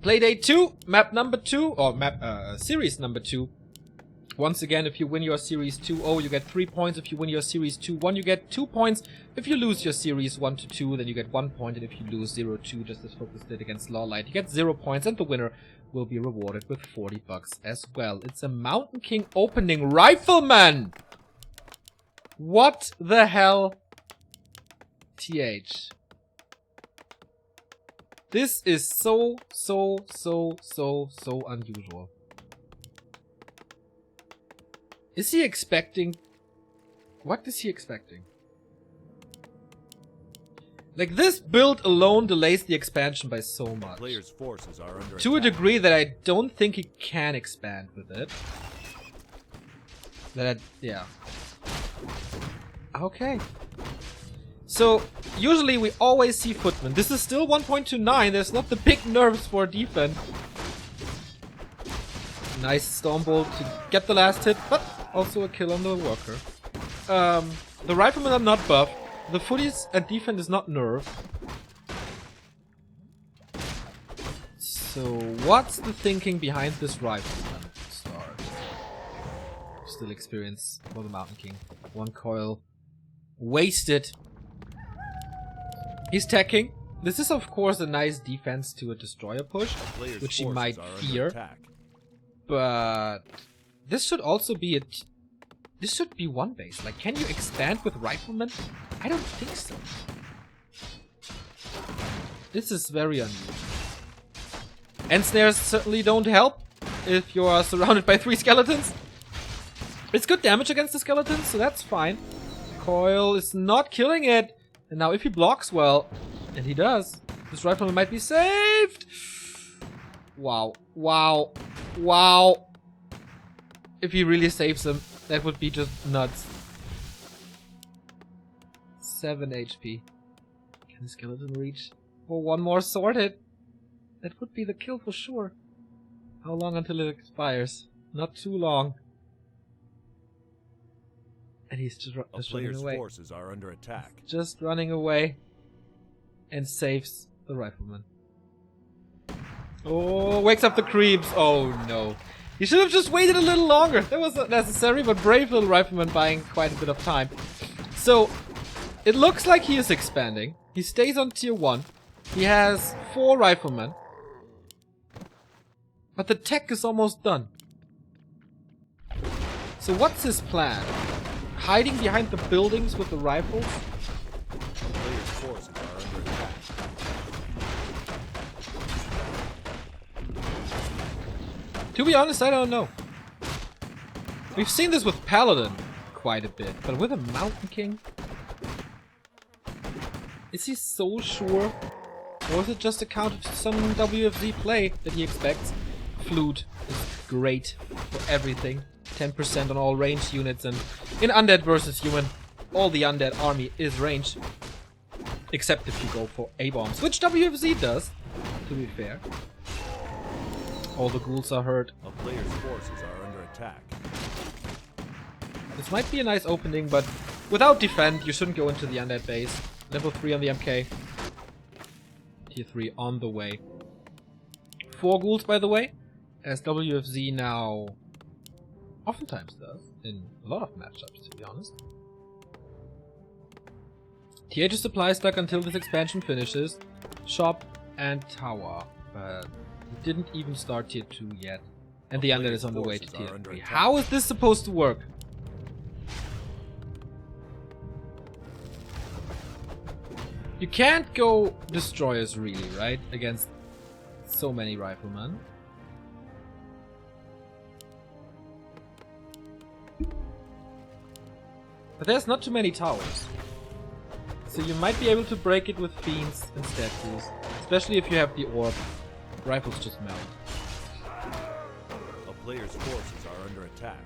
Playday 2, map number 2, or series number 2. Once again, if you win your series 2-0, you get 3 points. If you win your series 2-1, you get 2 points. If you lose your series 1-2, then you get 1 point. And if you lose 0-2, just as Focus did against Lawlight, you get 0 points. And the winner will be rewarded with 40 bucks as well. It's a Mountain King opening Rifleman! What the hell? TH. This is so unusual. Is he expecting... What is he expecting? Like, this build alone delays the expansion by so much. Player's forces are under to a attack. degree that I don't think he can expand with it. Yeah. Okay. So, usually we always see Footman. This is still 1.29. There's not the big nerfs for defense. Nice Stormbolt to get the last hit, but also a kill on the worker. The Riflemen are not buffed. The footies and defense is not nerfed. So, what's the thinking behind this Rifleman start? Still experience for the Mountain King. 1 coil. Wasted. He's teching. This is of course a nice defense to a destroyer push, which he might fear. But this should also be this should be one base. Like, can you expand with Riflemen? I don't think so. This is very unusual. End snares certainly don't help if you are surrounded by 3 skeletons. It's good damage against the skeletons, so that's fine. Coil is not killing it. And now if he blocks well, and he does, this Rifleman might be saved. Wow. Wow. Wow. If he really saves him, that would be just nuts. 7 HP. Can the skeleton reach for 1 more sword hit? That would be the kill for sure. How long until it expires? Not too long. And he's just running away. Forces are under attack. Just running away. And saves the Rifleman. Oh, wakes up the creeps. Oh no. He should have just waited a little longer. That was not necessary, but brave little Rifleman buying quite a bit of time. So, it looks like he is expanding. He stays on tier 1. He has 4 Riflemen. But the tech is almost done. So what's his plan? Hiding behind the buildings with the rifles? Player's forces are under attack. To be honest, I don't know. We've seen this with Paladin quite a bit, but with a Mountain King? Is he so sure? Or is it just a counter to some WFZ play that he expects? Flute is great for everything. 10% on all ranged units, and in Undead versus Human, all the Undead army is ranged. Except if you go for A-bombs, which WFZ does, to be fair. All the ghouls are hurt. A player's forces are under attack. This might be a nice opening, but without defend, you shouldn't go into the Undead base. Level 3 on the MK. Tier 3 on the way. 4 ghouls, by the way, as WFZ now oftentimes does, in a lot of matchups, to be honest. TH is supply stuck until this expansion finishes. Shop and tower, but he didn't even start tier 2 yet. And the Undead is on the way to tier 3. How is this supposed to work? You can't go destroyers really, right? Against so many Riflemen. But there's not too many towers. So you might be able to break it with fiends and statues. Especially if you have the orb. Rifles just melt. A player's forces are under attack.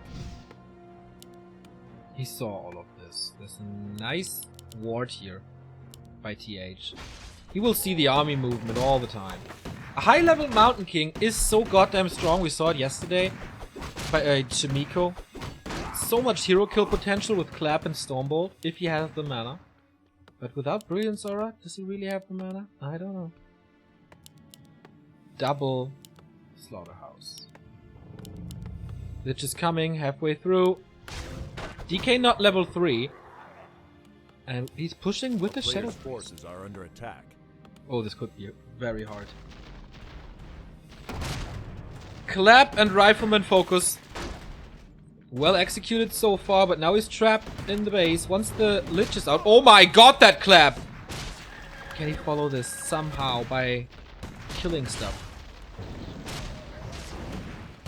He saw all of this. There's a nice ward here by TH. He will see the army movement all the time. A high level Mountain King is so goddamn strong. We saw it yesterday by Chimiko. So much hero kill potential with Clap and Stormbolt if he has the mana. But without Brilliance Aura, does he really have the mana? I don't know. double slaughterhouse. Lich is coming halfway through. DK not level 3. And he's pushing with the shadow. Player's forces are under attack. Oh, this could be very hard. Clap and Rifleman focus. Well executed so far, but now he's trapped in the base. Once the Lich is out... Oh my god, that clap! Can he follow this somehow by killing stuff?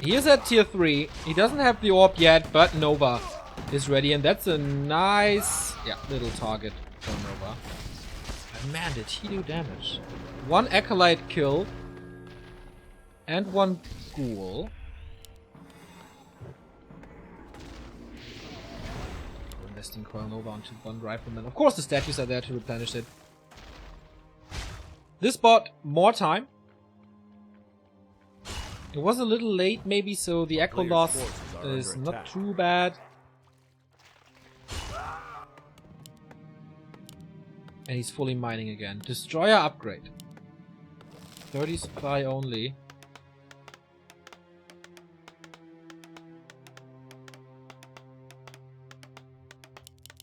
He is at tier 3. He doesn't have the orb yet, but Nova is ready. And that's a nice little target for Nova. And man, did he do damage. One Acolyte killed. And one Ghoul. Investing Coil Nova onto one Rifleman. Of course the statues are there to replenish it. This bought more time. It was a little late maybe, so the echo loss is not too bad. And he's fully mining again. Destroyer upgrade. 30 supply only.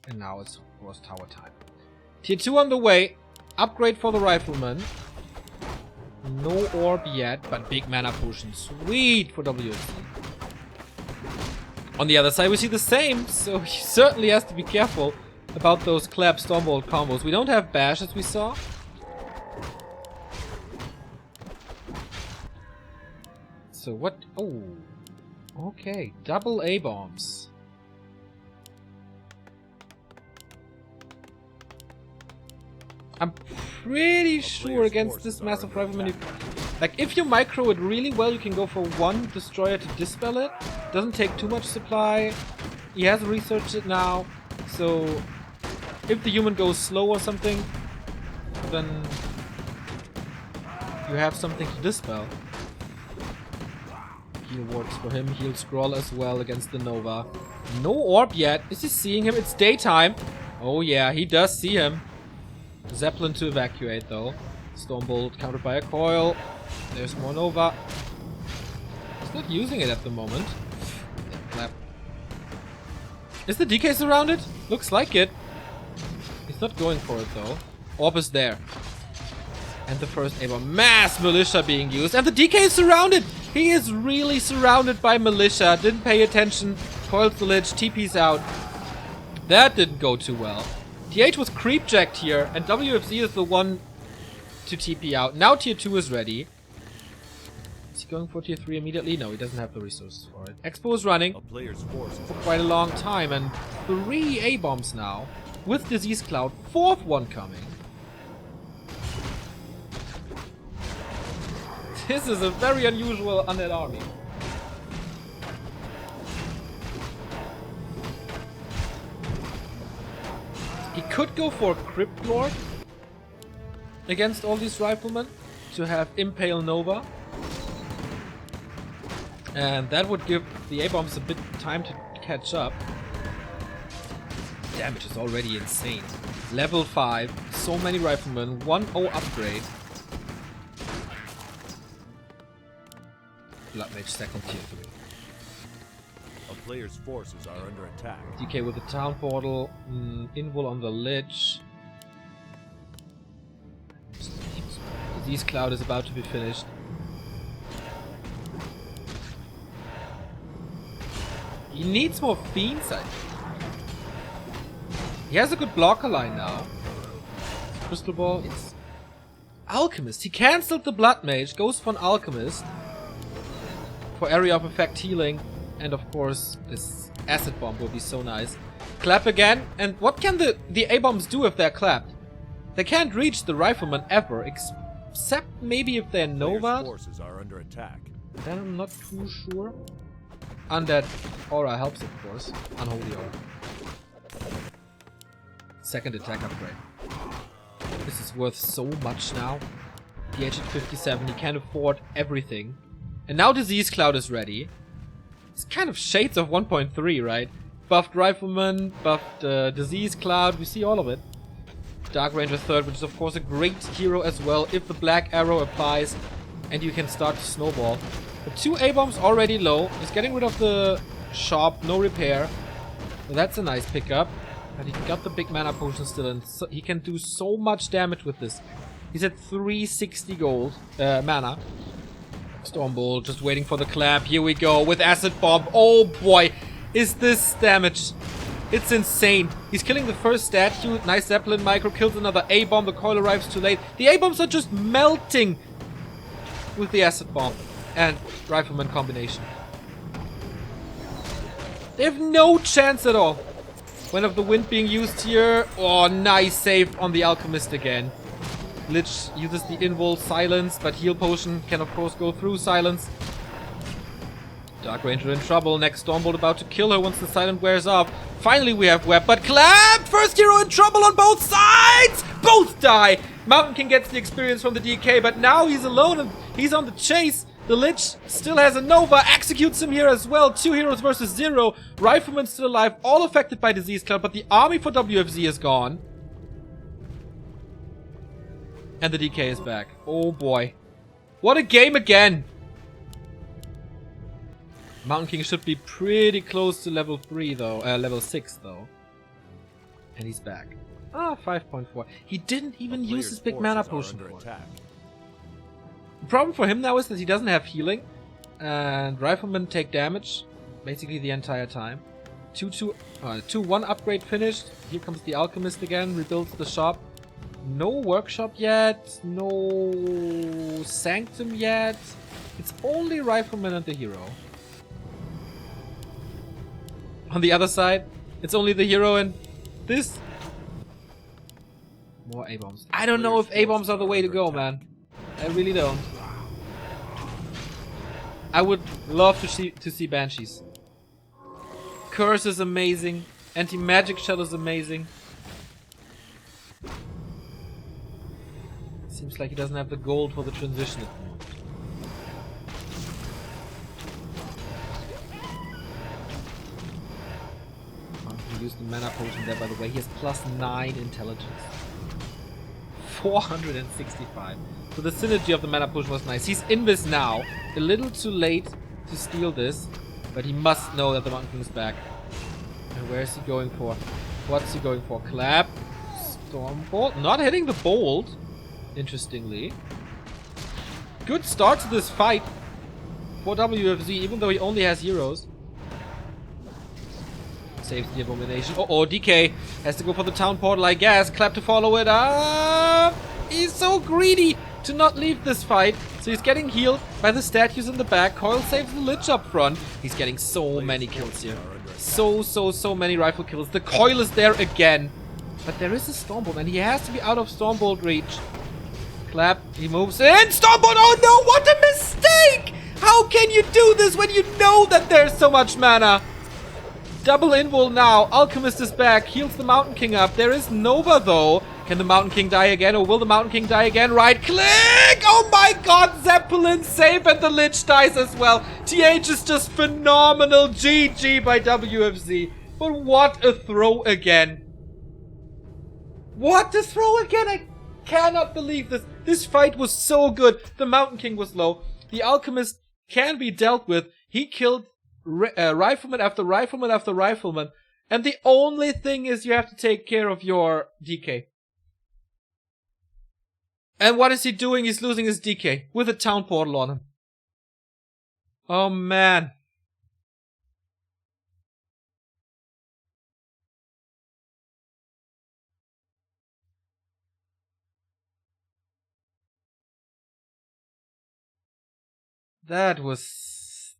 And now it's of course tower time. Tier 2 on the way. Upgrade for the Rifleman. No orb yet, but big mana potion. Sweet for WFZ. On the other side we see the same, so he certainly has to be careful about those clap Stormbolt combos. We don't have bash as we saw. So what? Oh, okay. Double A bombs. I'm pretty sure against this massive Rifleman, like if you micro it really well, you can go for one destroyer to dispel it. Doesn't take too much supply. He has researched it now, so if the human goes slow or something, then you have something to dispel. Heal wards for him, heal scroll as well against the Nova. No orb yet. Is he seeing him? It's daytime. Oh yeah, he does see him. Zeppelin to evacuate though. Stormbolt countered by a coil. There's more Nova. He's not using it at the moment. Clap. Is the DK surrounded? Looks like it. He's not going for it though. Orb is there. And the first A-bomb. Mass militia being used. And the DK is surrounded! He is really surrounded by militia. Didn't pay attention. Coils the Lich. TP's out. That didn't go too well. TH was creepjacked here, and WFZ is the one to TP out. Now tier 2 is ready. Is he going for tier 3 immediately? No, he doesn't have the resources for it. Expo is running for quite a long time, and 3 A-bombs now. With Disease Cloud, 4th one coming. This is a very unusual undead army. He could go for Crypt Lord against all these Riflemen to have Impale Nova. And that would give the A-bombs a bit time to catch up. Damage is already insane. Level 5, so many Riflemen, 1-0 upgrade. Blood Mage second tier 3. A player's forces are under attack. DK with the town portal, invul on the Lich. Disease Cloud is about to be finished. He needs more Fiends, I think. He has a good blocker line now. Crystal Ball, yes. Alchemist, he cancelled the Blood Mage, goes for an Alchemist. For area of effect healing. And of course, this acid bomb will be so nice. Clap again. And what can the A-bombs do if they're clapped? They can't reach the Rifleman ever, except maybe if they're Nova. Forces are under attack. Then I'm not too sure. Undead Aura helps, of course. Unholy Aura. Second attack upgrade. This is worth so much now. DH at 57, he can't afford everything. And now Disease Cloud is ready. It's kind of shades of 1.3, right? Buffed Rifleman, buffed Disease Cloud, we see all of it. Dark Ranger third, which is of course a great hero as well if the Black Arrow applies. and you can start to snowball. The 2 A-bombs already low. He's getting rid of the shop, no repair. So that's a nice pickup. But he got the big mana potion still, and so he can do so much damage with this. He's at 360 gold mana. Stormbolt just waiting for the clap. Here we go with Acid Bomb. Oh boy, is this damage. It's insane. He's killing the first statue. Nice Zeppelin micro. Kills another A-bomb. The coil arrives too late. The A-bombs are just melting with the Acid Bomb and Rifleman combination. They have no chance at all. Wind of the Wind being used here. Oh, nice save on the Alchemist again. Lich uses the Invul Silence, but Heal Potion can of course go through Silence. Dark Ranger in trouble. Next Stormbolt about to kill her once the Silent wears off. Finally we have Web, but Clap! First hero in trouble on both sides! Both die! Mountain King gets the experience from the DK, but now he's alone and he's on the chase. The Lich still has a Nova, executes him here as well. 2 heroes versus 0. Rifleman still alive, all affected by Disease Cloud, but the army for WFZ is gone. And the DK is back. Oh boy. What a game again! Mountain King should be pretty close to level 3 though, level 6 though. And he's back. Ah, 5.4. He didn't even use his big mana potion for it. The problem for him now is that he doesn't have healing. And Riflemen take damage basically the entire time. 2-1 upgrade finished. Here comes the Alchemist again, rebuilds the shop. No workshop yet, no Sanctum yet. It's only Rifleman and the hero. On the other side, it's only the hero and this. More A-bombs. I don't know if A-bombs are the way to go, man. I really don't. I would love to see Banshees. Curse is amazing. Anti-magic shell is amazing. Seems like he doesn't have the gold for the transition at the moment. He used the mana potion there, by the way. He has +9 intelligence. 465. So the synergy of the mana potion was nice. He's in this now. A little too late to steal this, but he must know that the Mountain King is back. And where is he going for? What's he going for? Clap. Stormbolt. Not hitting the bolt. Interestingly. Good start to this fight for WFZ, even though he only has heroes. Saves the Abomination. Oh, DK has to go for the town portal, I guess. Clap to follow it up. He's so greedy to not leave this fight. So he's getting healed by the statues in the back. Coil saves the Lich up front. He's getting so many kills here. So many rifle kills. The Coil is there again. But there is a Stormbolt and he has to be out of Stormbolt reach. Clap. He moves in. Stormbolt. Oh no, what a mistake! How can you do this when you know that there's so much mana? Double invul now. Alchemist is back. Heals the Mountain King up. There is Nova though. Can the Mountain King die again, or will the Mountain King die again? Right click! Oh my god, Zeppelin save and the Lich dies as well. TH is just phenomenal. GG by WFZ. But what a throw again. What a throw again. I cannot believe this. This fight was so good. The Mountain King was low. The Alchemist can be dealt with. He killed Rifleman after Rifleman after Rifleman. And the only thing is you have to take care of your DK. And what is he doing? He's losing his DK with a town portal on him. Oh man. That was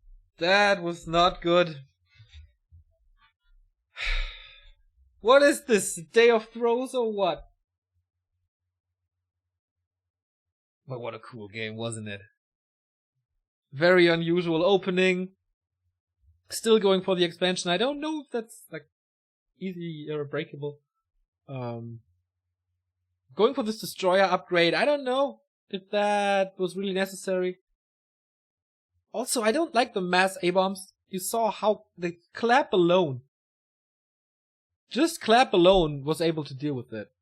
not good. What is this? Day of Throws or what? But what a cool game, wasn't it? Very unusual opening. Still going for the expansion. I don't know if that's like easy or breakable. Going for this destroyer upgrade. I don't know if that was really necessary. Also, I don't like the mass A-bombs. You saw how the clap alone. Just clap alone was able to deal with it.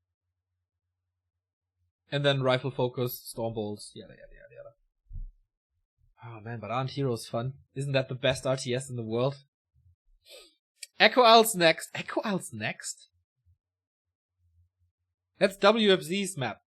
And then rifle focus, storm bolts, yada yada yada yada. Oh man, but aren't heroes fun? Isn't that the best RTS in the world? Echo Owl's next. Echo Owl's next? That's WFZ's map.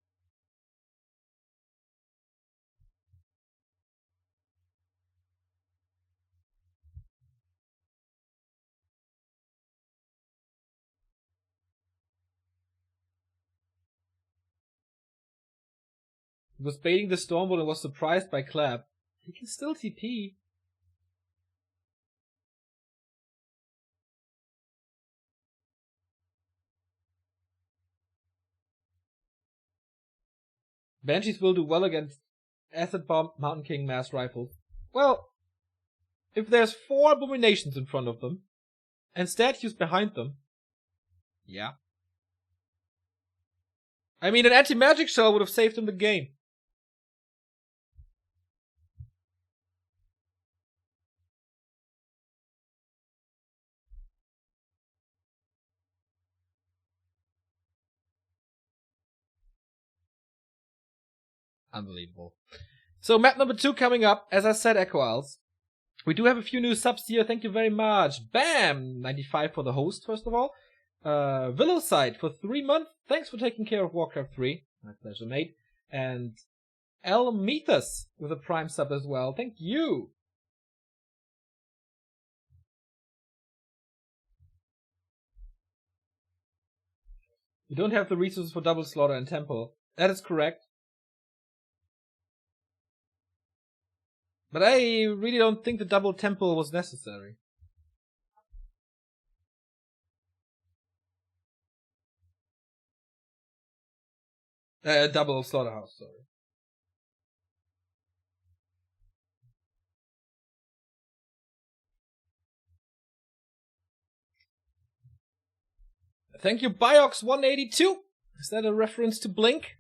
He was baiting the Stormbolt and was surprised by Clap. He can still TP. Banshees will do well against Acid Bomb, Mountain King, Mass Rifle. Well, if there's 4 Abominations in front of them, and statues behind them, yeah. I mean, an anti-magic shell would have saved him the game. Unbelievable. So map number 2 coming up. As I said, Echo Owls. We do have a few new subs here. Thank you very much. Bam! 95 for the host, first of all. Willowside for 3 months. Thanks for taking care of Warcraft 3. My pleasure, mate. And Elmethus with a Prime sub as well. Thank you. You don't have the resources for double slaughter and temple. That is correct. But I really don't think the double temple was necessary. Double slaughterhouse, sorry. Thank you, Biox182. Is that a reference to Blink?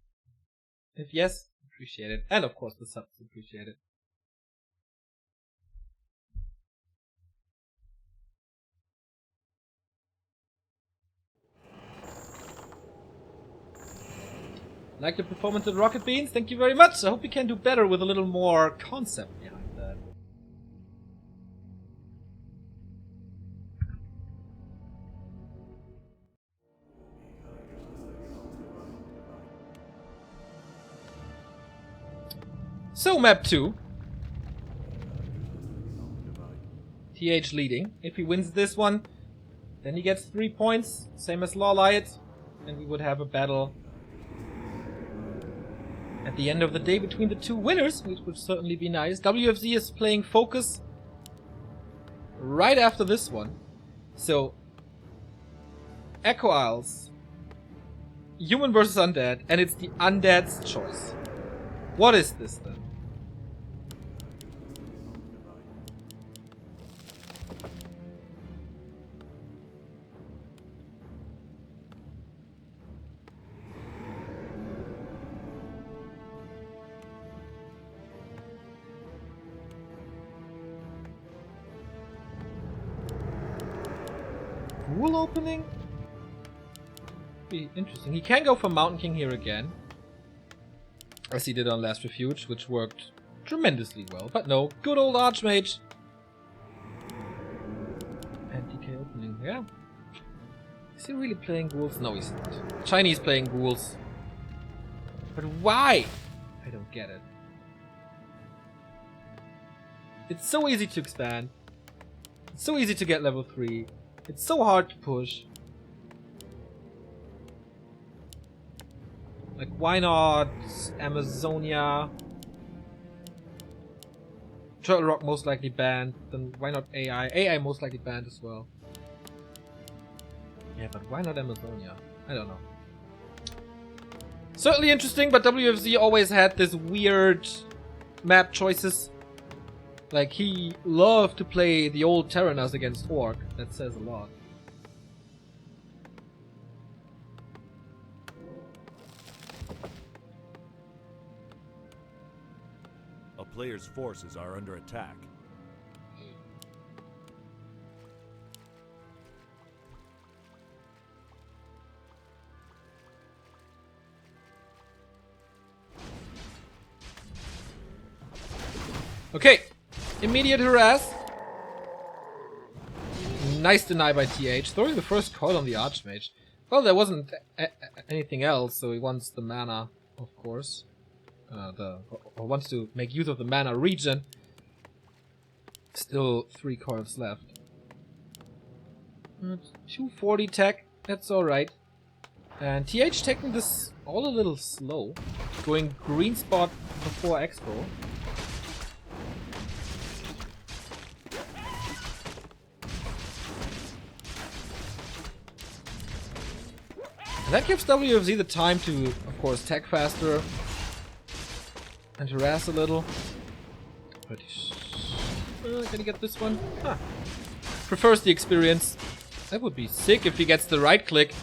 If yes, appreciate it. And of course the subs, appreciate it. Like the performance of Rocket Beans, thank you very much. I hope we can do better with a little more concept behind that. So map 2. TH leading. If he wins this one, then he gets 3 points, same as Lawlight, and we would have a battle at the end of the day between the 2 winners, which would certainly be nice. WFZ is playing Focus right after this one. So, Echo Isles, Human versus Undead, and it's the Undead's choice. What is this then? Pool opening? Be interesting. He can go for Mountain King here again, as he did on Last Refuge, which worked tremendously well. But no, good old Archmage. And DK opening, yeah. Is he really playing ghouls? No, he's not. Chinese playing ghouls. But why? I don't get it. It's so easy to expand. It's so easy to get level 3. It's so hard to push. Like, why not Amazonia? Turtle Rock most likely banned. Then why not AI? AI most likely banned as well. Yeah, but why not Amazonia? I don't know. Certainly interesting, but WFZ always had this weird map choices. Like, he loved to play the old Terranas against Orc. That says a lot. A player's forces are under attack. Okay, Immediate harass. Nice deny by TH. Throwing the first coil on the Archmage. Well, there wasn't anything else, so he wants the mana, of course. Or wants to make use of the mana regen. Still 3 coils left. 240 tech, that's alright. And TH taking this all a little slow. Going green spot before Expo. And that gives WFZ the time to, of course, tech faster. And harass a little. But can he get this one? Huh. Prefers the experience. That would be sick if he gets the right click.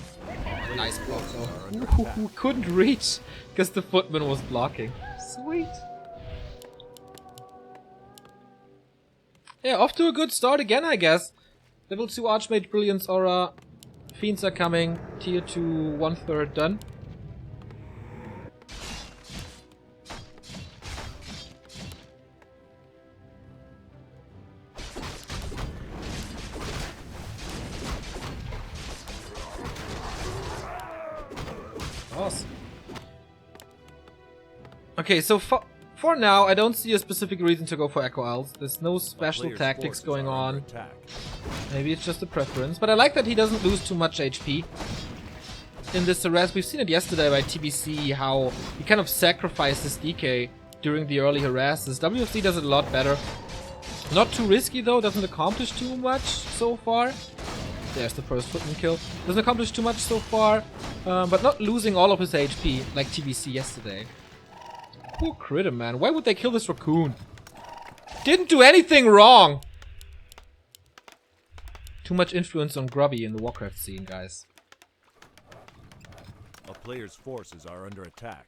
Nice block though. Ooh, couldn't reach because the footman was blocking. Sweet. Yeah, off to a good start again, I guess. Level 2 Archmage Brilliance Aura. Fiends are coming. Tier 2 1/3 done. Awesome. Okay, so for now, I don't see a specific reason to go for Echo Owls. There's no special tactics going on. Maybe it's just a preference, but I like that he doesn't lose too much HP in this harass. We've seen it yesterday by TBC, how he kind of sacrifices DK during the early harasses. WFZ does it a lot better. Not too risky though, doesn't accomplish too much so far. There's the first footman kill. Doesn't accomplish too much so far, but not losing all of his HP like TBC yesterday. Poor critter, man. Why would they kill this raccoon? Didn't do anything wrong! Too much influence on Grubby in the Warcraft scene, guys. A player's forces are under attack.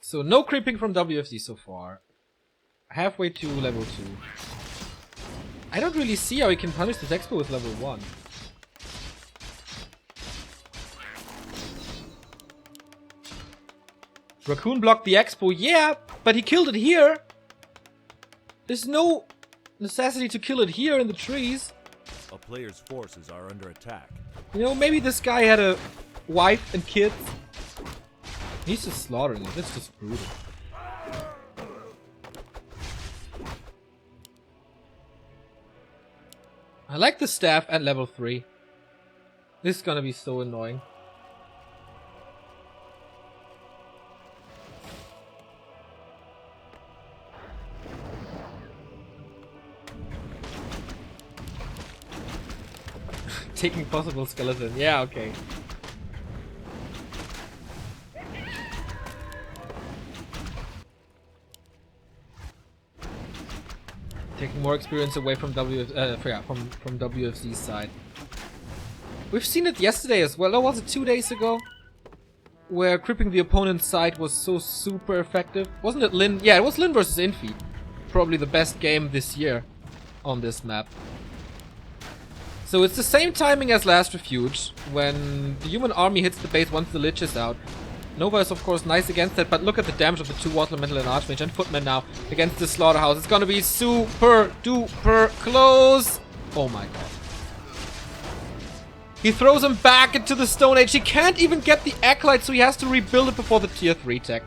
So no creeping from WFZ so far. Halfway to level 2. I don't really see how he can punish this Expo with level 1. Raccoon blocked the Expo, yeah, but he killed it here. There's no necessity to kill it here in the trees. A player's forces are under attack. You know, maybe this guy had a wife and kids. He's just slaughtering it. That's just brutal. I like the staff at level 3. This is gonna be so annoying. Taking possible skeleton. Yeah, okay. Taking more experience away from from WFZ's side. We've seen it yesterday as well, or was it 2 days ago? Where cripping the opponent's side was so super effective. Wasn't it Lin? Yeah, it was Lin versus Infi. Probably the best game this year on this map. So it's the same timing as Last Refuge, when the human army hits the base once the Lich is out. Nova is of course nice against that, but look at the damage of the 2 Water Elemental and Archmage and Footman now against the Slaughterhouse. It's gonna be super duper close! Oh my god. He throws him back into the Stone Age. He can't even get the Acolyte, so he has to rebuild it before the tier 3 tech.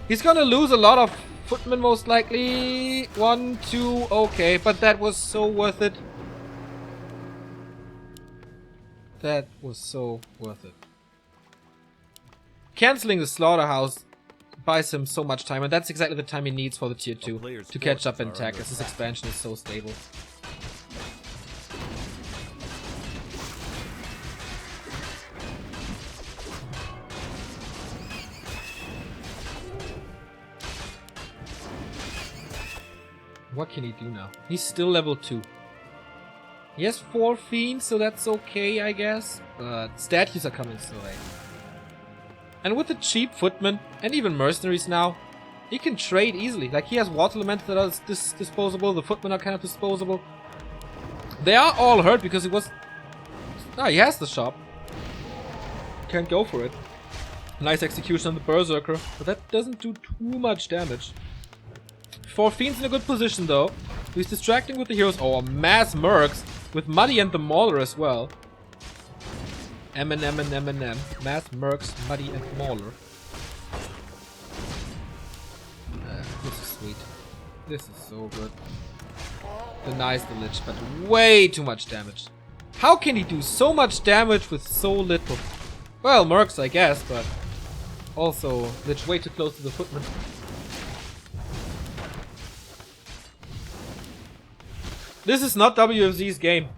He's gonna lose a lot of Footmen most likely. 1, 2, okay, but that was so worth it. That was so worth it. Cancelling the Slaughterhouse buys him so much time, and that's exactly the time he needs for the tier 2 to catch up and tech, as his expansion is so stable. What can he do now? He's still level 2. He has 4 fiends, so that's okay, I guess. But statues are coming so late. And with the cheap footmen, and even mercenaries now, he can trade easily. Like, he has water elementals that are disposable, the footmen are kind of disposable. They are all hurt because he was Ah, he has the shop. Can't go for it. Nice execution on the Berserker, but that doesn't do too much damage. 4 Fiends in a good position though. He's distracting with the heroes. Oh, mass mercs with Muddy and the Mauler as well. M. Mass mercs, Muddy and Mauler. This is sweet. This is so good. Denies the Lich, but way too much damage. How can he do so much damage with so little? Well, mercs I guess, but also Lich way too close to the footman. This is not WFZ's game.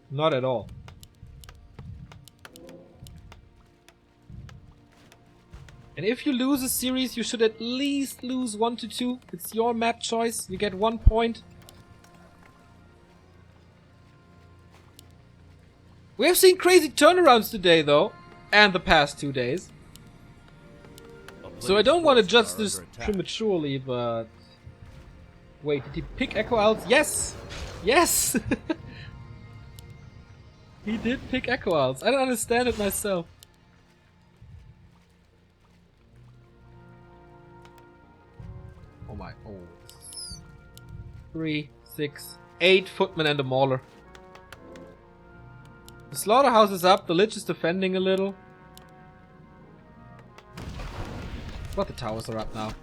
Not at all. And if you lose a series, you should at least lose 1 to 2. It's your map choice. You get 1 point. We have seen crazy turnarounds today, though, and the past 2 days. So I don't want to judge this prematurely, but... Wait, did he pick Echo Owls? Yes! Yes! He did pick Echo Owls. I don't understand it myself. Oh my... Oh. 3, 6, 8 footmen and a mauler. The slaughterhouse is up, the Lich is defending a little. But the towers are up now.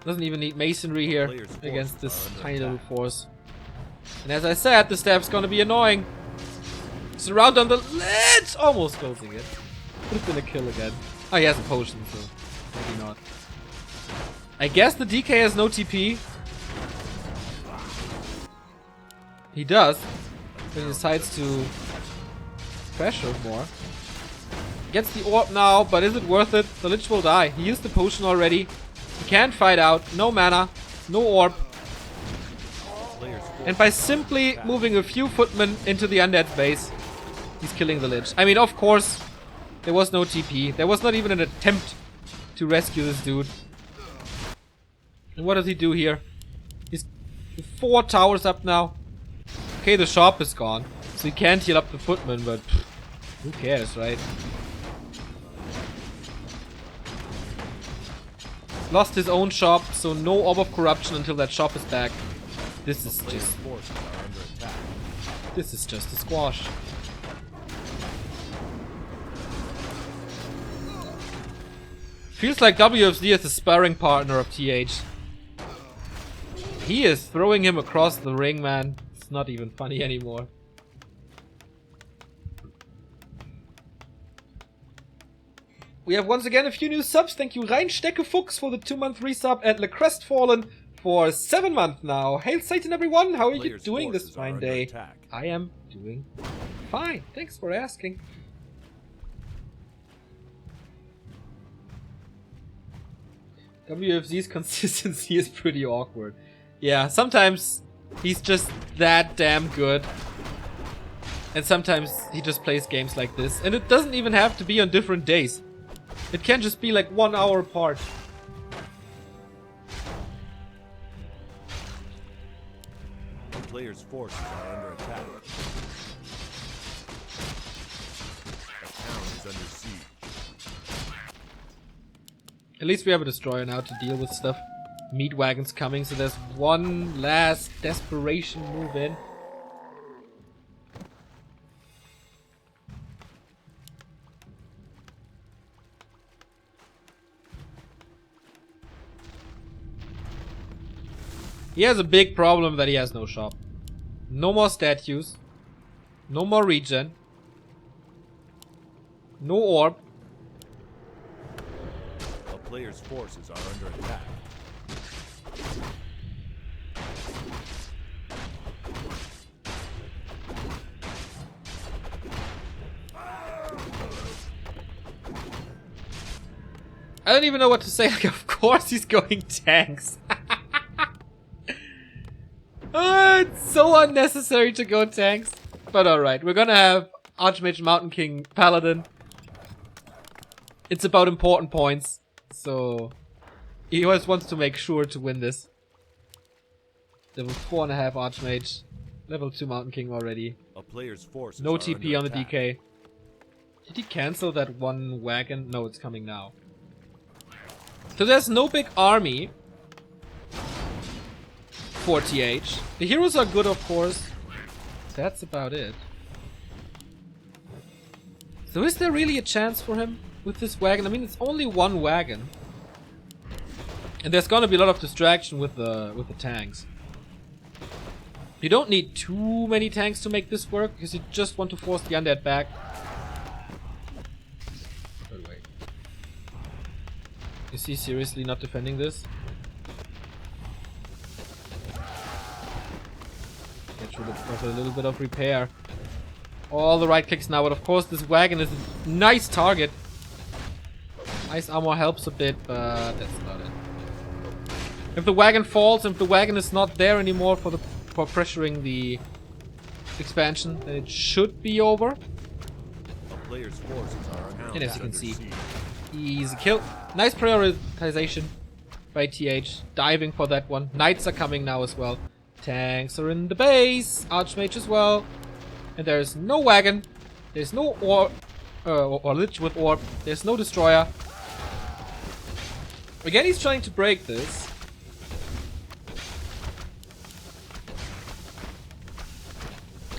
Doesn't even need masonry here against this tiny little force. And as I said, the step's gonna be annoying. Surround on the Lich! Almost closing it. Could have been a kill again. Oh, he has a potion, so maybe not. I guess the DK has no TP. He does. But he decides to pressure more. Gets the orb now, but is it worth it? The Lich will die. He used the potion already. He can't fight out. No mana. No orb. And by simply moving a few footmen into the undead base, he's killing the Lich. I mean, of course, there was no TP. There was not even an attempt to rescue this dude. And what does he do here? He's 4 towers up now. Okay, the shop is gone. So he can't heal up the footmen, but pff, who cares, right? Lost his own shop, so no Orb of Corruption until that shop is back. This is just... This is just a squash. Feels like WFZ is the sparring partner of TH. He is throwing him across the ring, man. It's not even funny anymore. We have once again a few new subs. Thank you Reinstecke Fuchs for the 2-month resub and Le Crestfallen for 7 months now. Hail Satan everyone, how are you doing this fine day? I am doing fine, thanks for asking. WFZ's consistency is pretty awkward. Yeah, sometimes he's just that damn good. And sometimes he just plays games like this. And it doesn't even have to be on different days. It can just be like 1 hour apart. The player's forces are under attack. The town is under siege. At least we have a destroyer now to deal with stuff. Meat wagon's coming, so there's one last desperation move in. He has a big problem that he has no shop. No more statues. No more regen. No orb. The player's forces are under attack. I don't even know what to say. Like, of course he's going tanks. It's so unnecessary to go tanks. But alright, we're gonna have Archmage Mountain King Paladin. It's about important points. So He always wants to make sure to win this. Level 4.5 Archmage. Level 2 Mountain King already. A player's forces No are TP on under the attack. DK. Did he cancel that one wagon? No, it's coming now. So there's no big army for TH. The heroes are good, of course. That's about it. So is there really a chance for him with this wagon? I mean, it's only one wagon. And there's gonna be a lot of distraction with the tanks. You don't need too many tanks to make this work, because you just want to force the undead back. But wait. Is he seriously not defending this? Get rid of a little bit of repair. All the right clicks now, but of course this wagon is a nice target. Ice armor helps a bit, but that's about it. If the wagon falls, if the wagon is not there anymore for pressuring the expansion, then it should be over. A player's forces are And as you can under see, siege. easy kill. Nice prioritization by TH, diving for that one. Knights are coming now as well. Tanks are in the base, Archmage as well. And there's no wagon, there's no or Lich with orb, there's no destroyer. Again, he's trying to break this.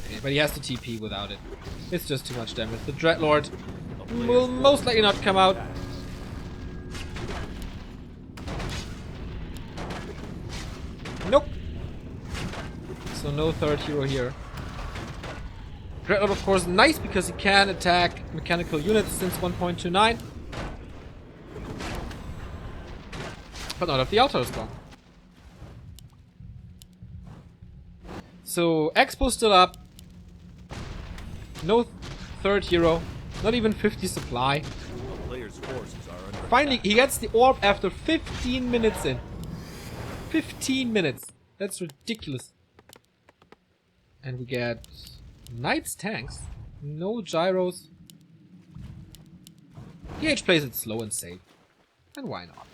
Okay, but he has to TP without it. It's just too much damage. The Dreadlord will most likely not come out. Nope. So no third hero here. Dreadlord, of course, nice because he can attack mechanical units since 1.29. But not if the altar is gone. So, Expo's still up. No third hero. Not even 50 supply. A player's forces are under Finally, attack. he gets the orb after 15 minutes in. 15 minutes. That's ridiculous. And we get Knights tanks. No gyros. TH plays it slow and safe. And why not?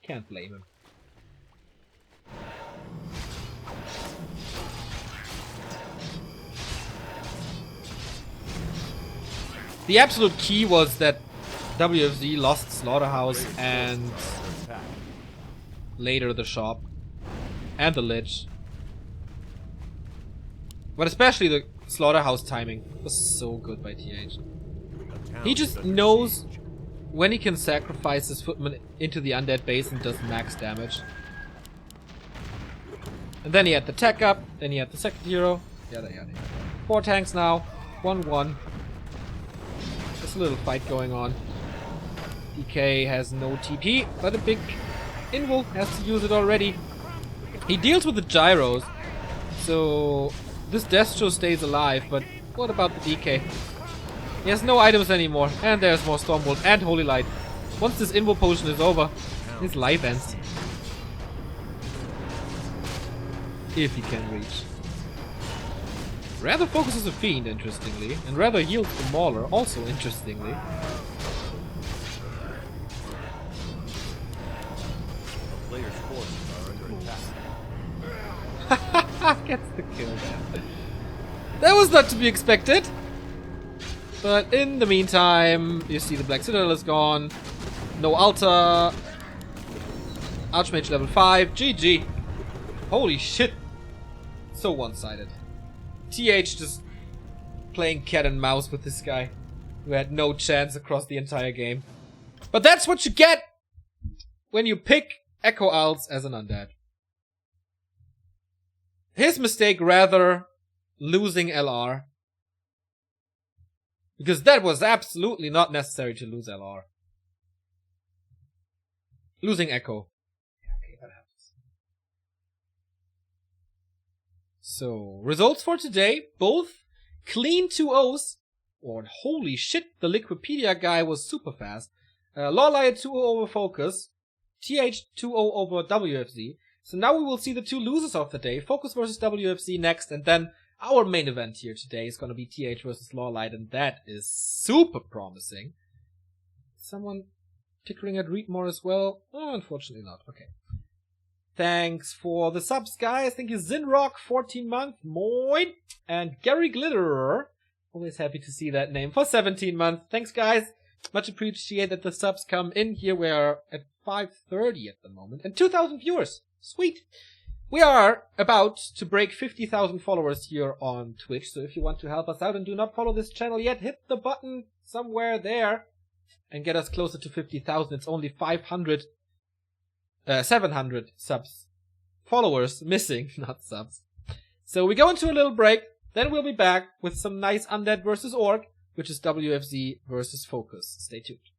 Can't blame him. The absolute key was that WFZ lost Slaughterhouse and Attack. later the shop and the Lich. But especially the Slaughterhouse timing was so good by TH. A town He is just under knows siege. when he can sacrifice his footman into the undead base and does max damage. And then he had the tech up, then he had the second hero. Yada yada yada. 4 tanks now, 1-1. There's a little fight going on. DK has no TP, but a big Invul has to use it already. He deals with the gyros, so this Destro stays alive, but what about the DK? He has no items anymore, and there's more Stormbolt and Holy Light. Once this Invul potion is over, his life ends. If he can reach. Rather focuses a Fiend, interestingly, and Rather heals the Mauler, also interestingly. A player's forces are under attack. Gets the kill there. That was not to be expected. But in the meantime, you see the Black Citadel is gone. No altar. Archmage level 5. GG. Holy shit. So one-sided. TH just playing cat and mouse with this guy, who had no chance across the entire game. But that's what you get when you pick Echo Owls as an undead. His mistake, rather, losing LR. Because that was absolutely not necessary to lose LR. Losing Echo. Okay, that happens. So, results for today. Both clean 2-0s. Or holy shit, the Liquipedia guy was super fast. Lawlight 2-0 over Focus. TH 2-0 over WFZ. So now we will see the two losers of the day. Focus versus WFZ next, and then our main event here today is going to be TH versus Lawlight, and that is super promising. Someone tickering at read more as well. Oh, unfortunately not. Okay. Thanks for the subs, guys. Thank you, Zinrock, 14 month, Moin, and Gary Glitterer. Always happy to see that name for 17 months. Thanks, guys. Much appreciate that the subs come in here. We are at 530 at the moment, and 2,000 viewers. Sweet. We are about to break 50,000 followers here on Twitch, so if you want to help us out and do not follow this channel yet, hit the button somewhere there and get us closer to 50,000. It's only 700 subs. Followers missing, not subs. So we go into a little break, then we'll be back with some nice Undead versus Orc, which is WFZ versus Focus. Stay tuned.